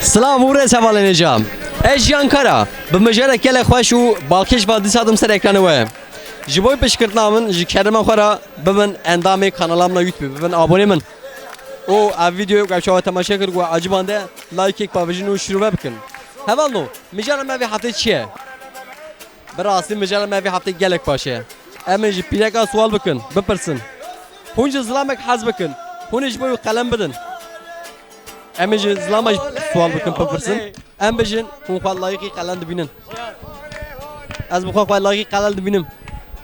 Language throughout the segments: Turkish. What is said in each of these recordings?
سلام و ریز حواله نجام اجیان کرا به مجرد کل خوش و باکش و دیساتم سر اکران وی جبوی پشکرت نامن جکرم خورا ببن اندام کانالام نا یوتیوب ببن آبونه من او ویدیو که شما تماشا کرد و عجبانده لایک یک پاویجن و شروع بکن هوال نو مجرد ما في هفته چیه براستی مجرد ما في هفته گلک باشه اما جی پیرکا سوال بکن بپرسن هونج زلامک حز بکن هونج بوی قلم بدن اما جی زلامک سوال بکن بپرسن اما بجن هون خواه لایقی قلم دبینن از بخواه خواه لایقی قلم دبینم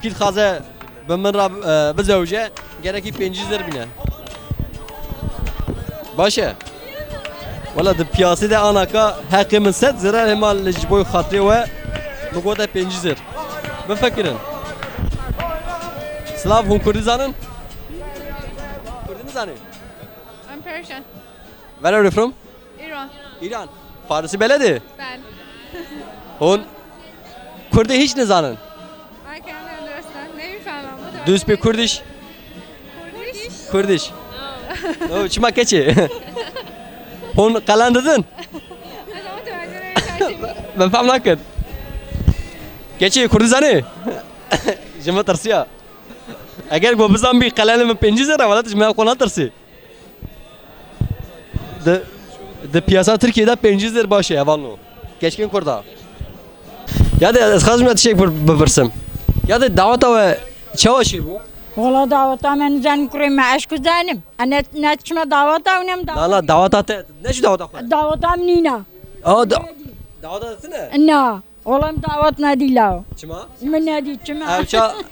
کیل خازه به من را بزوجه گرکی 500 بینه باشه ولی د پیاسی ده آنها که حقی من 100 زرار همال لجبوی خاطری و بگوده 500 بفکرن سلاف هم کردی زنن؟ کردی نزنی؟ I'm Persian. Where are you from? Iran. ایران فارسی بلده؟ بله. هون کردی هیچ نزنن؟ I can't understand. نمیفهمم. Do you speak Kurdish? Kurdish? Kurdish. او چما کچه؟ هون قلم دادن؟ از متوجه نمیشم. من فهم نکرد کچه کردی زنی؟ جمع ترسیه اگر گو بزن بی قلم من 500 ولاتش من خونه ترسی د پیاسا ترکیه 500 باشه اول نو کشکین کرده یا ده از خواستم تشک بپرسم یا ده دعوت و چه واشی بو؟ والله دعوتا من زن کریم معش کزنیم انا نتشما دعوتا ونم نه نه دعوت نشو دعوت خود دعوتا منینا آه دعوت نه؟ نه والله دعوت ندیلاو چما؟ من ندی چما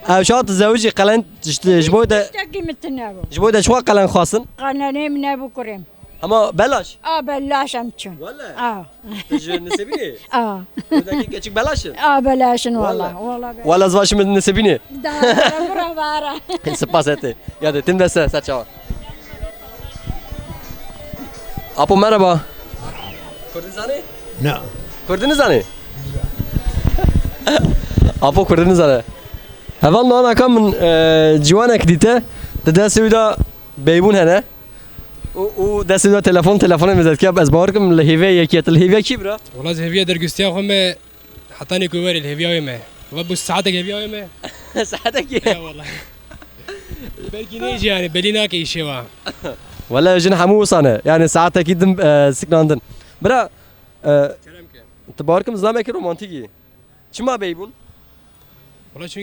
اوشات زوجی قلن جبوی ده تشتاقی متنابو جبوی ده شو قلن خواستن؟ قنانیم نبو کریم اما بلاش بلاشم چون والله تجي نسبيني وداك كاتشك بلاشن بلاشن والله والله ولا زواج من نسبيني دا برا برا سپاسته یاد تیم دسته سرچاوا اپو merhaba Kurdizani نه Kurdinizani اپو Kurdinizani اول نه کام من جوانك دیته دست ویدا بیبون هنه او دست ویدا تلفن میزد که از بارکم لهیوه یکیت لهیوه کی برا والله الهوية درجستيا خم حطاني كواري الهوية ما وبس ساعتك الهوية ما ساعتك يا والله بلكي نيجي يعني بليناك اي شيء ولا جن حمو صانه يعني ساعات اكيد سكناندن برا تباركم زلامك رومانتيكي چما بيبون والله شو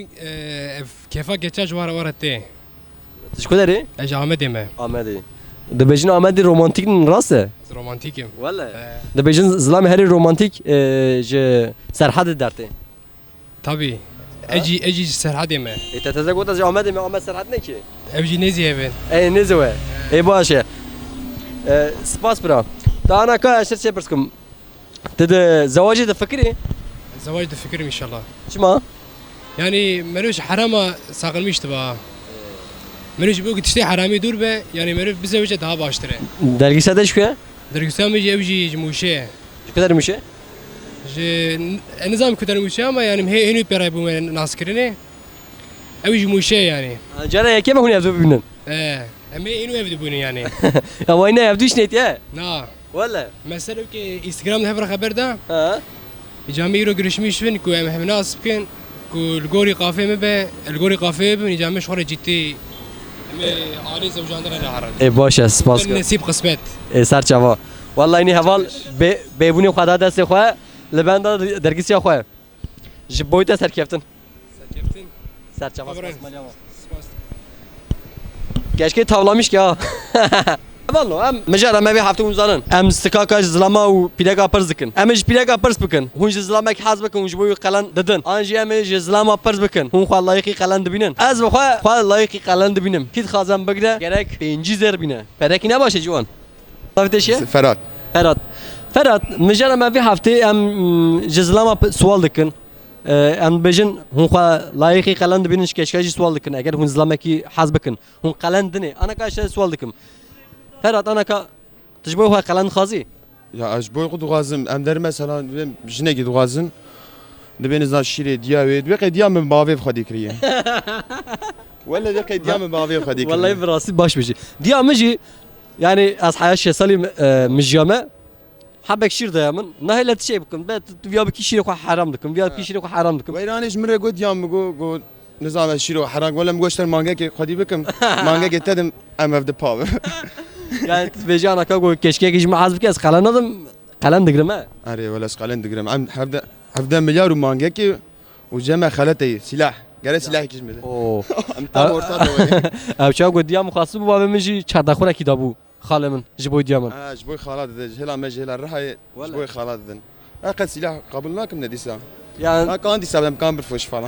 كيفك جتاج ورا تي تشكو داري اجي عمدي ما آمدی دبیجن آمدی رومانتیک راسته رومانتيكي ولا دبیجن زلام هری رومانتیک ج سرحد درته طبي اجي سرحدي ما انت تزگوت از آمدی ما آمد سرحد نکی اجي نزي هبن ای نزوه ای باشه سپاس برا تا انا کا اشر چه برسکم تد زواجی تفکری زواج تفكر ان شاء الله چما يعني ملوش حرامه ساقل مش تبع ملوش بوك تشتي حرامي دور به يعني ملوش بزوجه daha باشتره درگی سدش که درجستيا ميجي اجي جموشه چقدر میشه النظام كتر موشة ما يعني هي هني بيرابو من ناس كرني أوي موشة يعني جرا یکی ما هونی افزو ببینن أما هنو يبدو بوني يعني اما اینا افزوش نیتیه نا ولا مثلا كي انستغرام ده خبر ده ها جامي يرو قرشميش فين كو هم ناس بكن كو الجوري قافي مبه الجوري قافي بني جامي شهر جيتي عالي زوجان ده حرام ای باشه سپاس نصيب قسمت سر چوا والله اینی حوال بیبونی خدا دست خواه لبند درگیسی خواه جبویت سر کفتن سر چوا گشکی تاولامیش که والله ام مجرد ما بي هفته ونزانن ام استكاكاج زلما و بيداغا برز دكن ام ج بيداغا برز بكن هون ج زلما كي حاز بكن وج بوي قلن ددن انجي ام ج زلما برز بكن هون خو لايقي قلن دبينن از خو لايقي قلن دبينم كيد خازم بگره gerek 500 بينه فرقي نباشه جوان طافتشه فرات مجرد ما بي هفته ام ج زلما سوال دكن ام بجن هون خو لايقي قلن دبينن كشكاجي سوال دكن اگر هون زلما كي حاز بكن هون قلن دني انا كاش سوال دكم فرات انا كا تجبوه هو قلن خازي يا اجبوي قد غازم ام در مثلا جنگي غازن دبين زنا شيري دياوي دبي ديا من باوي خدي كريه ولا دبي ديا من باوي خدي والله براسي باش بيجي ديا مجي يعني اصحى الشيء صلي مش جامع حبك شير ده من نهاية شيء بكم بس ويا بكي شير خو حرام دكم ويا بكي شير خو حرام دكم ويرانش مرة قد يوم مگو نظام الشيرو حراق ولا مگوشتر مانگا که خودی بکم مانگا که تدم I'm of the pub. يعني تبيجي أنا كاقول كشكي كيش معازب كاس قلنا نظم قلنا دقرمه أري ولا سقالن دقرم عم هفدا مليار ومانجا كي وجمع خالتي سلاح قال سلاح كيش مده أوه ام تاب ورطات أو شو قد يوم خاصب بابا منجي شهد أخونا كيدابو خاله من جبوي ديامن جبوي خالات جهلا ما جهلا الرحاي جبوي خالات ذن أقل سلاح قبلناكم نديسا يعني كان دي سبب كان برفوش فلا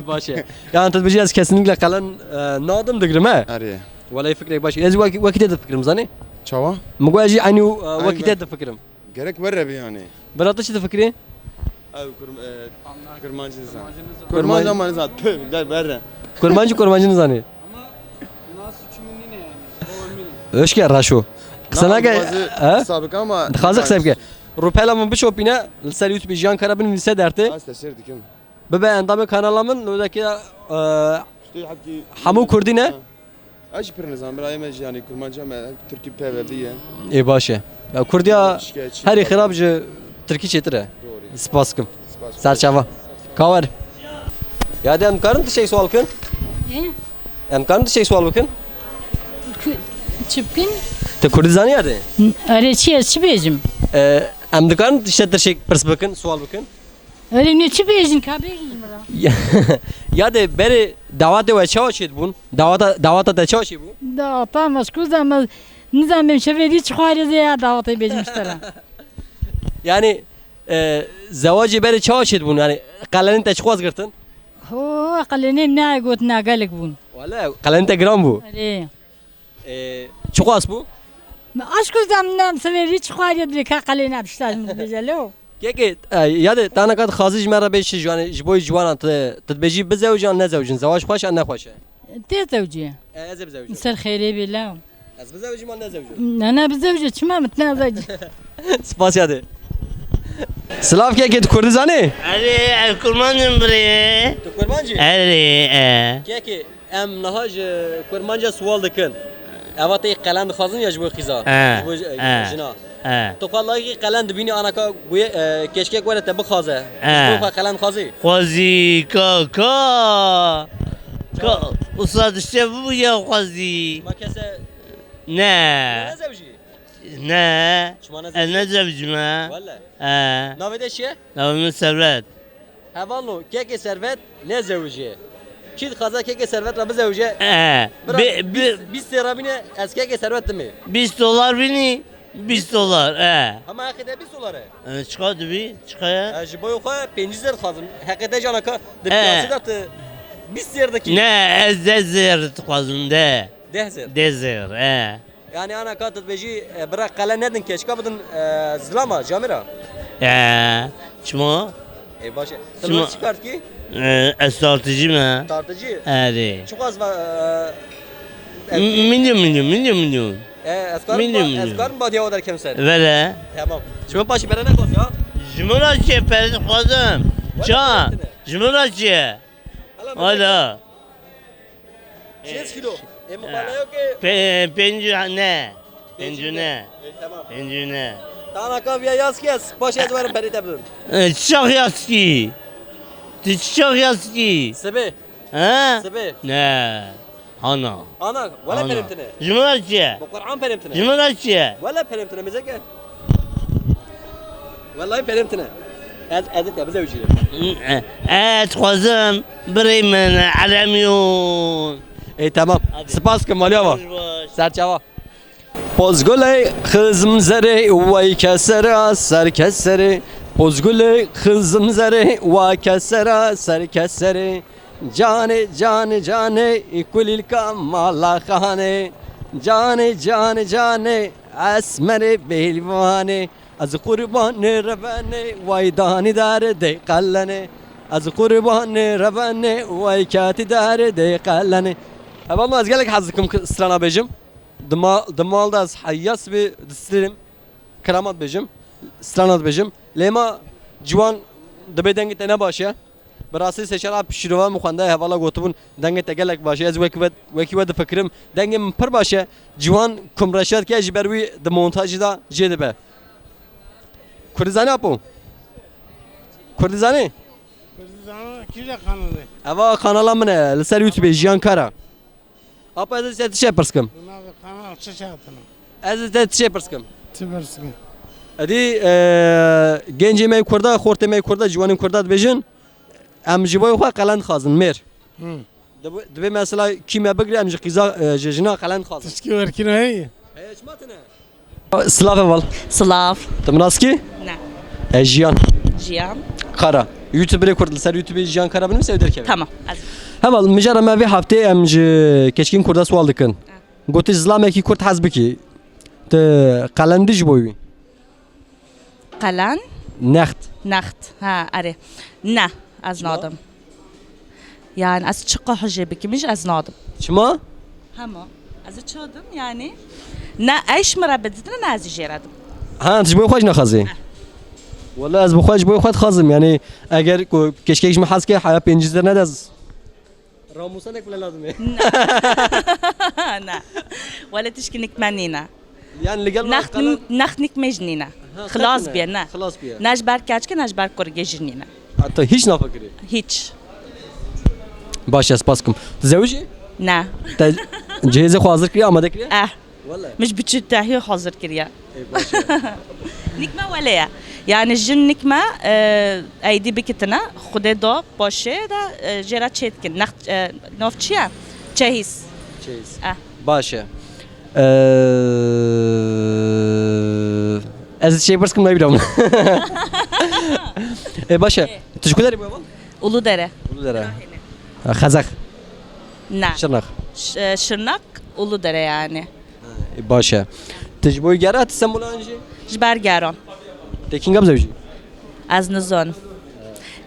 باشه يعني أنت تبيجي أز كسنين لقلن نادم دقرمه أري ولا يفكرك باشه إذا وقت هذا فكرم زاني شوا مقول أجي عنيو وقت هذا فكرم قالك برا يعني براتش تفكرين أو كرمان جنزان كرمان ما نزات قال برا كرمانجي نزاني ايش كان راشو قصنا ها سابق ama خازق سابقه روبيلا من بشوبينا لسال يوتيوب جان كرابن لسه درته أصلا سردكم ببا اندام kanalımın لو كده شتي حكي حمو كردينه ايش بر نظام براي ما يعني كرمان جامع تركي بيبي اي باشه يا كرديا هري خرابج تركي çetire spaskim sarçava kavar ya de emkarın şey sual kın emkarın şey sual bakın Çıpkın. te Kurdistan ya de Öyle çi bejim. emdikarın işte şey pırs bakın sual bakın Öyle ne çi bejin ka bejin bana. ya de beri davate ve çava çet bun davata da çava çet bu Da tamam skuz ama nizam şeveri çıkarız ya davata bejim işte. yani zavacı beri çava çet bun yani kalenin teçkoz gırtın Ho aqalene ne قلت ناقلك بون. valla kalenin te gram bu Öyle. çukas bu Aşk uzamdan severi çıkarız bir ka qalene abştaz bejelo. Keke ya de tane kat xazij mera beş yani jboy jwana tedbeji bizewjan ne zewjin zavaj xoş an ne xoş Te zevci. ez bizewjin Ser khayri billah. ez bizewjim an ne zewjin Ana bizevci çma mtnazaj. spas ya de Slav keke Kurdizani أري كرمان بري Kurmancı أري keke em nahaj kurmanca sual dikin Evatay qelen xazin ya jboy xiza jboy jina تو والله قلن دبینی آنها که گوی کشکی کوره تبع خازه تو قلن خازی خوازي كا أستاذ الشباب يا خوازي ما کسی نا نزوجی نا شما أنا زوجما ولا آه ناویده چیه لو من سرات هوالو که ثروت نزوجی چی خازه که ثروت را بزوجه آه 20 رابینه از که ثروت می $20 بني $20 آه اما حقیقتا 20 دلاره çıkardı bir çıkaya جبوی خو 50 زر خازم حقیقتا جانا که دپیاسی دات 20 زردaki ne ezzer tıkazım de 10 زر dezer yani ana katı beji bırak kale nedin keşke budun zlama jamira çmo başı telefon çıkart ki estartıcı mı? tartıcı Hadi. çok az Milyon. Ezkarın badiye o der kimse Vere. tamam şimdi başı berene koz ya Jumuraçı perdi kazım. Ça. Jumuraçı. Hadi. 6 kilo mukalla yok ki Pencüne. tamam Pencüne. Tana kavya yaz kes başı ezberim perite budun Çiçek yaski. Çiçek yaski. sebe Ha? sebe Ne? Ana. ana valla perimtine Jumuraçı. bu Kur'an perimtine Jumuraçı. ولا فهمتنا مزاجك والله فهمتنا هذا تبع زوجي تخوزم بري من علميون اي تمام سباس كماليوا سرچوا Pozgule kızım zere vay kesera ser kesere Pozgule kızım zere vay kesera ser kesere Cane kulil kamala khane Cane esmere belvane Az kurban revane vay dani dare de kallane Az kurban revane vay kati dare de kallane والله از قالك حظكم استرانا بيجم دمال داز حياس بي دستريم كرامات بيجم استرانات بيجم لما جوان دبي دنگ تنه باشه براسي سشرا پشروا مخنده حوالا گوتبون دنگ تگلک باشه از وکی ود فکرم دنگ من پر باشه جوان کمرشات که جبروی د مونتاج دا جدبه Kurdizani apo. Kurdizani. Kira kanalı. Ava kanala mı ne? Ser YouTube Jiyan Kara. Apa ez te şey perskim. Buna bir kanal çeşatını. Ez te şey perskim. Tıbırsın. Adi genci me kurda, xorte me kurda, jwanın kurda dibêjin. Em ji bo xwe qelen xazin mer. Dibe mesela kime bigre em ji qiza jejina qelen xazin. Tışki verkin ayı. Slav eval. Slav. Tumraski? Ne? Jiyan Cihan. Kara. YouTube'e kurdu. Ser YouTube'e Jiyan Kara benim sevdir ki. Tamam. Az. Heval mijara me ve hafte em ji keçkin kurda sual dikin. Gotu Islameki kurt hazbiki. Te qelen dij boyu. Kalan. Next. Nacht. Ha arı. Ne? Az nadım. Yani az çıkı hıcı bikimiş az nadım. Çima? Hama. Az çıkdım yani. Ne eş mürabedetine ne az jeradım. Ha, tij boyu xwaj naxazi. Valla ez bixwaj boyu xwed xazim yani eğer keşke mi haske haya pencizler ne dez. Ramusanek bile lazım. Ne? Valla tişkinik menina. Yani legal Nacht mecnina. Xlas bir ne? Xlas bir. Najber kaçke najber korgejnina. Hatta hiç nafakiri. Hiç. Baş espaskum. Tezevji? Ne? Cehize xwe hazır kiriye amade kiriye? Valla. Mش بتشتهي حاضر كريا. Başa. نكمة ولا يا يعني جن نكمة أيدي بكتنا خده دا باشه دا جرا تشتكن نخت نوفتشيا تشهيس Çeyiz. Ah. Başa. Ez şey perskum ne bileyim. Başa. Teşekkür ederim baba. Ulu dere Ulu dere. Kazak. na Şırnak. şırnak ulu dere yani Başa. Tecboy gerat sen bunu önce. جبر گران Tekin gab zevci. از نزان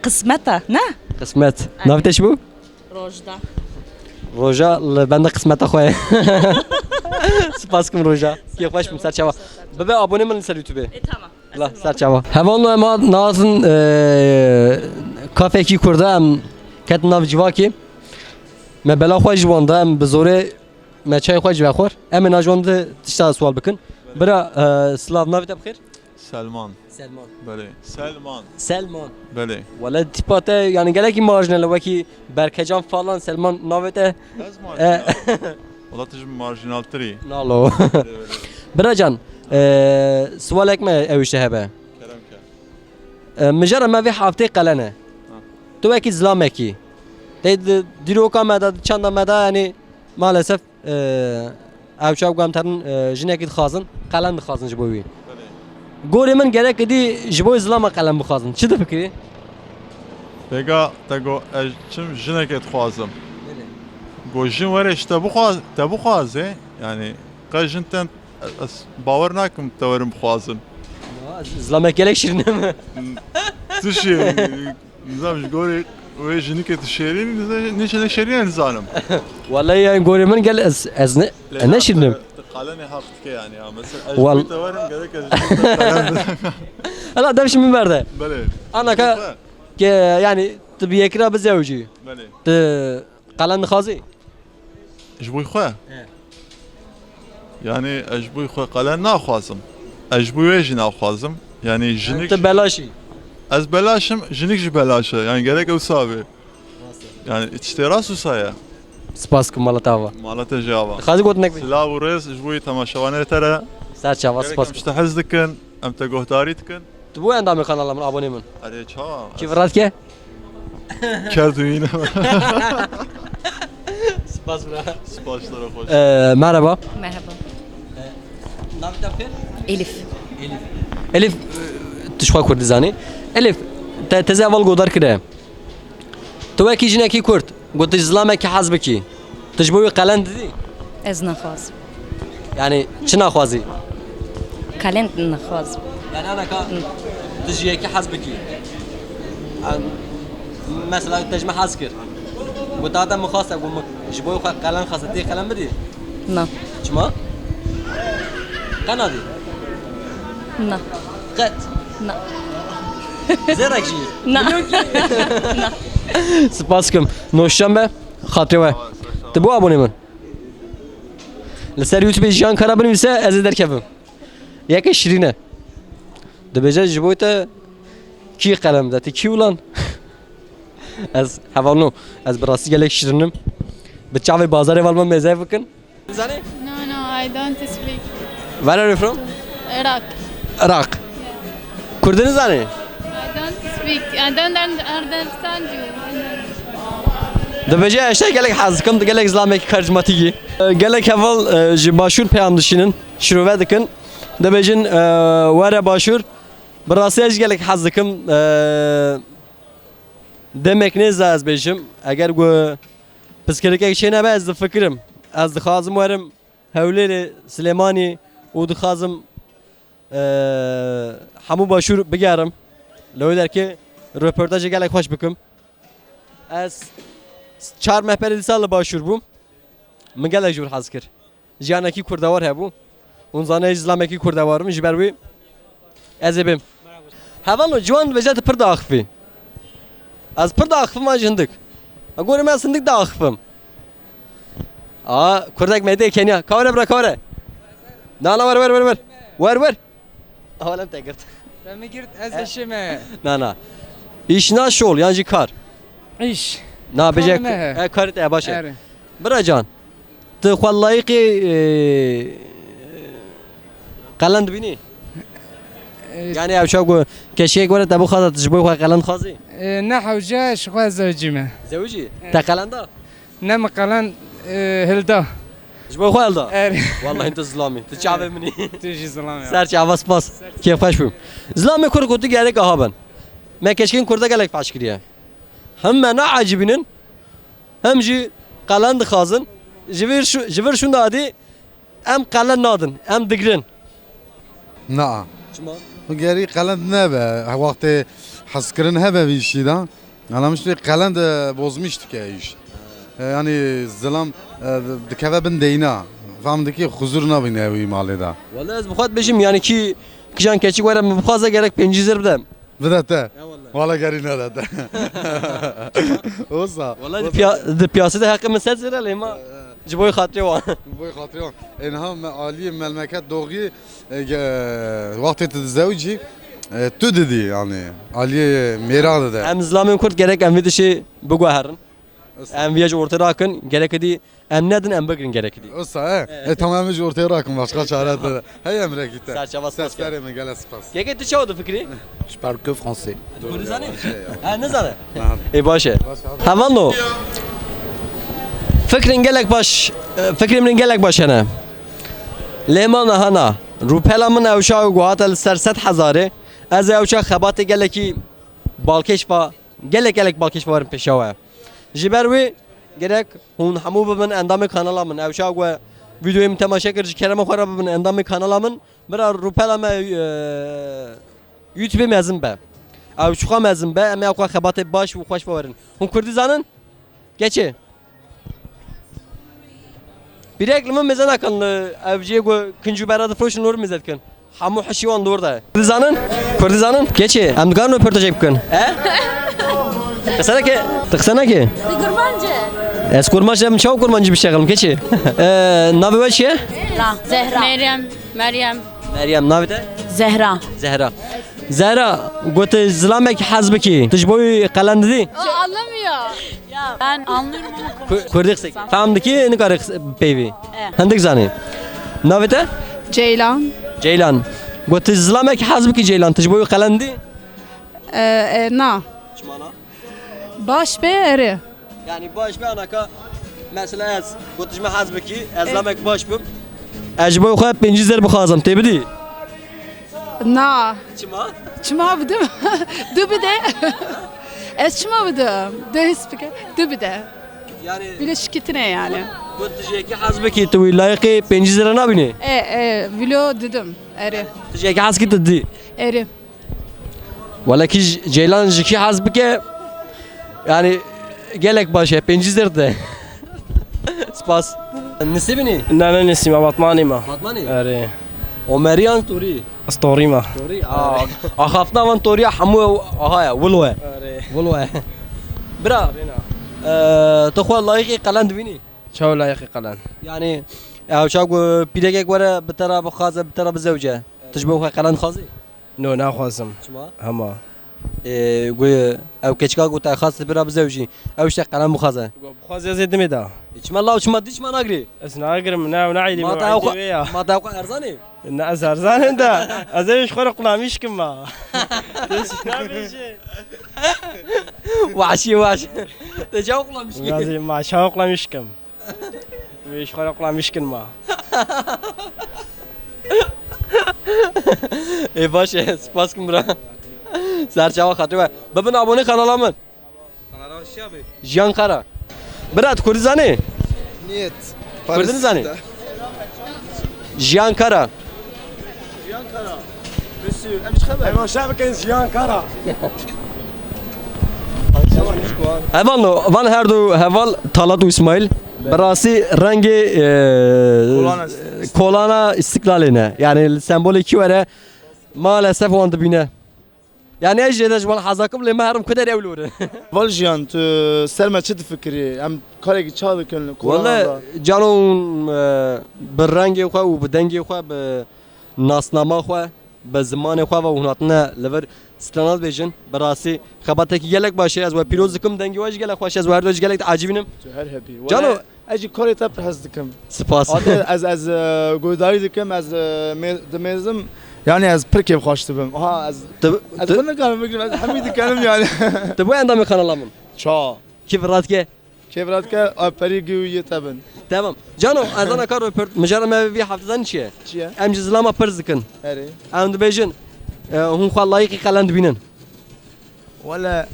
قسمته نه Kısmet. Naviteş bu? روجدا Roja ben de kısmete koy. Spaskum Roja. Ki hoş mu serçava. Bebe abone mi ser YouTube? tamam La serçava. Hevanlo ama nazın kafe ki kurda am ket nav civaki. Me bela xoş jwanda am bizore me çay xoş ve xor. Em najwanda tişta sual bikin. Bira Slav navite bxir? سلمان Selman. بله سلمان Selman. بله Valla tipate yani geleki marjinal vaki Berkecan falan Selman navete از مارجینال والله تجي مارجینال تری nalo. Biracan sual ekme evişte hebe. کرم کرد Mijara me ve hafte qalene. Tu veki zlameki. De diroka meda çanda meda yani maalesef evçav gamtarın jineki xazın qalen xazın jiboyi. Gore min gerek idi jiboy zlama qalen bixazın. Çi de fikri? بگا تگو چم جنکت خوازم گوجین ورش تبو خوازه یعنی قاجن تن باور نکم تورم خوازن Zlamek gerek şirine mi? تشی نظامش گوری و جنکت شیرین نشانه شیرین نزانم Vallahi yani gore min gel ez ne şirinim? قالني هفت كي يعني مثلا وال- اجي تورم قالك قلم Hala dem şimdi verdi. بله Ana ka ki yani tabi ekra bezevci. بله Te qalen xazi. اجبوي خويا يعني اجبوي خويا قالن ناخوازم اجبوي ويجي ناخوازم يعني جنك Te belaşi. از بلاشم جنك بلاشه يعني قالك وسابي يعني اشتراس وسايا Spaskum malatava. مالته جوابا Xazi gotnek bi. سلا وريس اجبوي تماشوانه ترى Serçava قالك spas. مستحزدكن ام تقهداريتكن Tu bu endamı kanalımın abone min. اري تشا Ki vrat ke? كردوين Spas bra. سباشلر خوش Merhaba. merhaba Navit abkhir? Elif Elif tişwa Kurdizani. Elif te teze aval godar kire. Tu veki jineki Kurd. Got izlameki hazbeki. Tişboyu qalen dedi. از نخواز Yani çina xwazi. کلند نخواز Yani ana ka tijiyeki hazbeki. Mesela tejme hazkir. Bu da mukhasa bu jiboyu qalen khasati qalen bidi. نه Çima? Kanadi. نه Qat. نه Zerak ji. نه Spaskum. Noşşambe. Xatri ve. Te bu abone min. Li ser YouTube Jiyan Kara binivîse ez ê derkevim. Yekê şirîn e. دبجه جبوته کی قلم ده کی ولان از حوالنو از براسی گلک شیرنم به چاوی بازار والما مزه بکن زنی No, no, I don't speak where are you from Iraq. Iraq Kurdini زنی I don't speak. I don't understand you. دبجه اشته گلک حزکم گلک اسلامی کاریزماتیکی گلک اول باشور پیام دشینن شروع دکن دبجن وره باشور براسی از گلک حزکم demek ne az bejim eğer bu psikolojik şey ne az fikrim az xazım varım hevleri Süleymani o xazım hamu başur bigarım لو der ki röportajı gelek hoş bikim az çar mehperi sal başur bu من gelek jur hazkir janaki kurdavar he bu on zane islamaki kurdavarım jiberwi azebim havan juan vejat pırda akhfi از پر داخل ما جندک اگه من سندک داخلم کردک میده کنیا کاره برا کاره نه ور ور ور ور ور ور حالا تگرت میگیرد از اشمه نه iş ne şol yani kar ایش ne becek ne? kar te başa اره برا جان تو خلاقی قلند بینی yani avşa keşke göre tabu xazat jboy xo qalan xazi نه حوجه شخوا زوجیمه زوجي تا qalanda نه مقالن هلدا jboy xo alda اره والله انت ظلامي تشعب مني تيجي سلام سر چاواس پاس کیف خوش بیم ظلام کور کوتی گره که هابن ما کشکین کرده گلک پاش کریه هم منا عجبینن هم جی قلند خازن جویر شون دادی ام قلند نادن ام دگرن نه گری قلند نبه وقت حس کردن هبه بیشی دا انا مش قلند بozmuştu ki iş yani zalam dikeve ben deyna فهمت ki huzur nabine evi malida والله از بخواد بشیم yani ki کجان keçik ورم بخوازه gerek 500 بدم بدته ولا گری نداده اوسا والله دی piyasada hakkımı set zirali ma جبوی خاطری وان بوي خاطريون انها عالي مملكات دوغي وقت الزوجي تددي يعني عالي ميران ده ام ظلام kurd gerek em vidişi bugwaharın em viyaj ortaya akın gerek di em nedin em bagrin gerek di اوسا تمام جو ortaya rakım başka çare de hey emre gitti Serçavas pas sesleri mi gele spas Keke tu çavdu fikri je parle que français Kurdizani ha ne zane e başe Havanlo Fikrin gelek baş fikrimin gelek başana Lemana hana rupelamın evşa guhatel serset hazare az evşa xabat geleki balkeşfa gelek balkeşfa varım peşava jiberwi gerek hun hamu ben endamı kanalamın evşa ve videoyu temaşa kırıcı kereme xara ben endamı kanalamın bir rupelama YouTube mezim be evşa mezim be em yakwa xabat baş ve xoş varın hun kurdizanın geçi bir reklamın mezan akıllı evciye kıncı beradı froşun olur mezatken hamu haşivan doğru Kurdizanın geçi em garno röportaj yapkın Tıksana ki Kurbancı. Es kurmancı çok kurmancı bir şey kalım geçi Nabi ve şey Zehra. Meryem nabi de Zehra. Zehra gote zlamek hazbeki tijboy qalan dedi O anlamıyor. Ya ben anlıyorum ama Kurdik Famdı ki ne karık pevi Hendik zani Nabi de Ceylan gote zlamek hazbeki Ceylan tijboy qalan dedi Na. Baş be eri. Yani baş bir anaka mesela ez gotijme hazbeki ezlamek baş bim Ecboy xoy 500 bu xazam tebidi Na. Çima Çıma bıdım. Dubide. Es çıma bıdım. Dehspike. Dubide. yani Bile şirketine yani. gotijeki hazbeki tu layıkı 500 ne bini Vilo dedim. Eri. tijeki hazki dedi Eri. Valla ki Ceylan jiki hazbike yani gelek başı 500 de Spas Nisibini نه نسیم بطمانی ما Batmani اره Omerian Turi استوری ما Turi Akhafna van Turi hamu aha ya Wulwa Wulwa Bra تخوى لايقي قلند بيني شو لا يخي قلن يعني او شاكو بيدك ورا بترى بخازه بترى بزوجه تشبه قلند خازي نو ناخوازم چما هما گوی او کچکا گوتا خاص برا بزوجی او شت قلم مخازه بخواز زيد ميدا چما الله چما دیش ما نگری اسنا اقرم نا ونعيدي ما تاوق ما تاوق ارزانی نا ازرزان انت ازيش خرق قلاميش كما وحشی وحش تجاوق لا مش لازم ما شاوق قلاميش كم ويش خرق قلاميش كما ای باشه سپاس کمرا سرچاوا خاطر ببین abone kanalımın Jiyan Kara Berat Kurdi zani Niyet. Kurdin zani Jiyan Kara Hemen şabekin ziyan kara. Heval no van her du heval Talat İsmail Berası rengi kolana istiklaline yani sembol iki vere maalesef o anda bine yani ejderha jwal hazakım le mahrum kadar evlure Valjian tu serme çi fikri em kareki çalıkın Valla canım bir rengi xwe û bi dengê xwe bi nasnama xwe bi zimanê xwe ve hunatine li vir stranat bêjin bi rastî xebatekî gelek başê ez we pîroz dikim dengê we ji gelek xweş ez we her du ji gelek acîbînim her hepi. Cano Eci karê te pir hez dikim. spas Ez godarî dikim ez dimêzim yani ez pir kêf xweş dibim. Ha ez bin nikarim bigirim ez hemî dikarim yani. Tu bu endamê kanala min Ça. kî viratke Kevratke aperî gî te bin. Tamam Cano erdana kar röpert mijara me vî heftezan çi ye Çi ye? em ji zilama pir dikin Herê. em dibêjin hûn xwe layıqî qelen dibînin Wala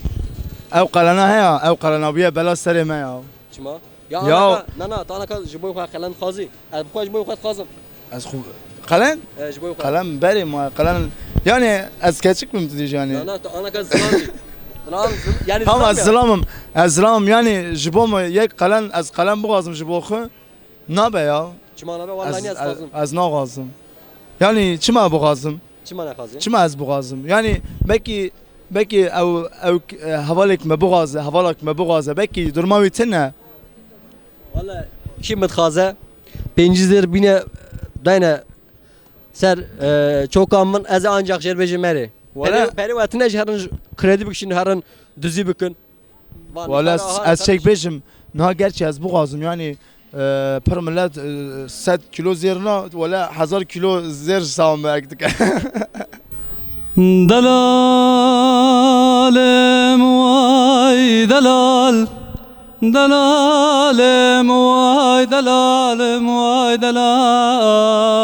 ew qalena heye ew qalena biye bela serê me ya. Çima Ya. na na tanaka ji bo xwe qelen xwazî ez bi xwe ji bo xwe dixwazim Ez qalen? ji bo xwe Qalem berê ma qalen yani ez keçik miyim tu diyeceksin yani? Na ana ka zilamî yani Tamam ez zilamım. Ez zilamım yani ji bo me yek qalen ez qalen bixwazim ji bo xwe nabe ya. Çima nabe vallahi ez xwazim Ez naxwazim. Yani çima bixwazim? Çima naxwazim Çima ez bixwazim? Yani belki ew hevalek me bixwaze hevalek me bixwaze belki durma wî tune. Vallahi kim mitxaze pencizler bine dayne ser çok amın ez ancak jer bejim meri peri watine herin kredi bikşin herin düzü bikin Valla ez çek bejim na gerçi ez bixwazim yani per millet 100 kilo zerna wala 1000 kilo zer sam bekdik. دلالم وای دلال دلالم وای دلالم وای دلال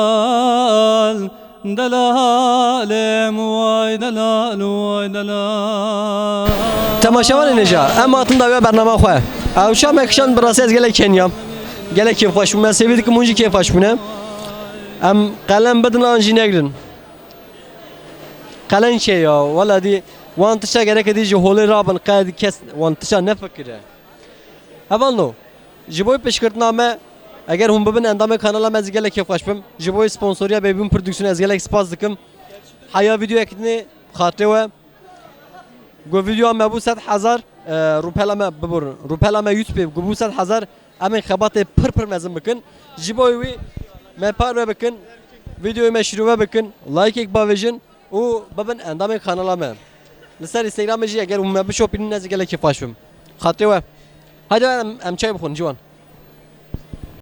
دلالم وای دلال وای دلال Temaşavan neca em atın da ve bername xwe ew şam ekşan birası ez gelek Kenyam gelek keyf xweş me sevidik munji keyf xweş bune em qelem bidin an jî negrin qelen şey ya valla di wan tişa gerek di ji holê rabin qed kes wan tişa ne fikire heval no ji bo pêşkirtina me eger hûn bibin endamê kanala me ez gelek keyf xweş bim ji bo sponsoriya bebîn prodüksiyon ez gelek spas dikim heya videoyekî xatirê we Go video me bu 100,000 rupela me bibur rupela me YouTube go bu 100,000 em xebatê pir mezin bikin ji bo wî me par ve bikin videoyu me şîrove bikin like ek bavêjin û bibin endamê kanala me li ser Instagramê jî eger hûn me bişopînin ez gelekî xweş bim xatirê we hadi em çay bixwin ciwan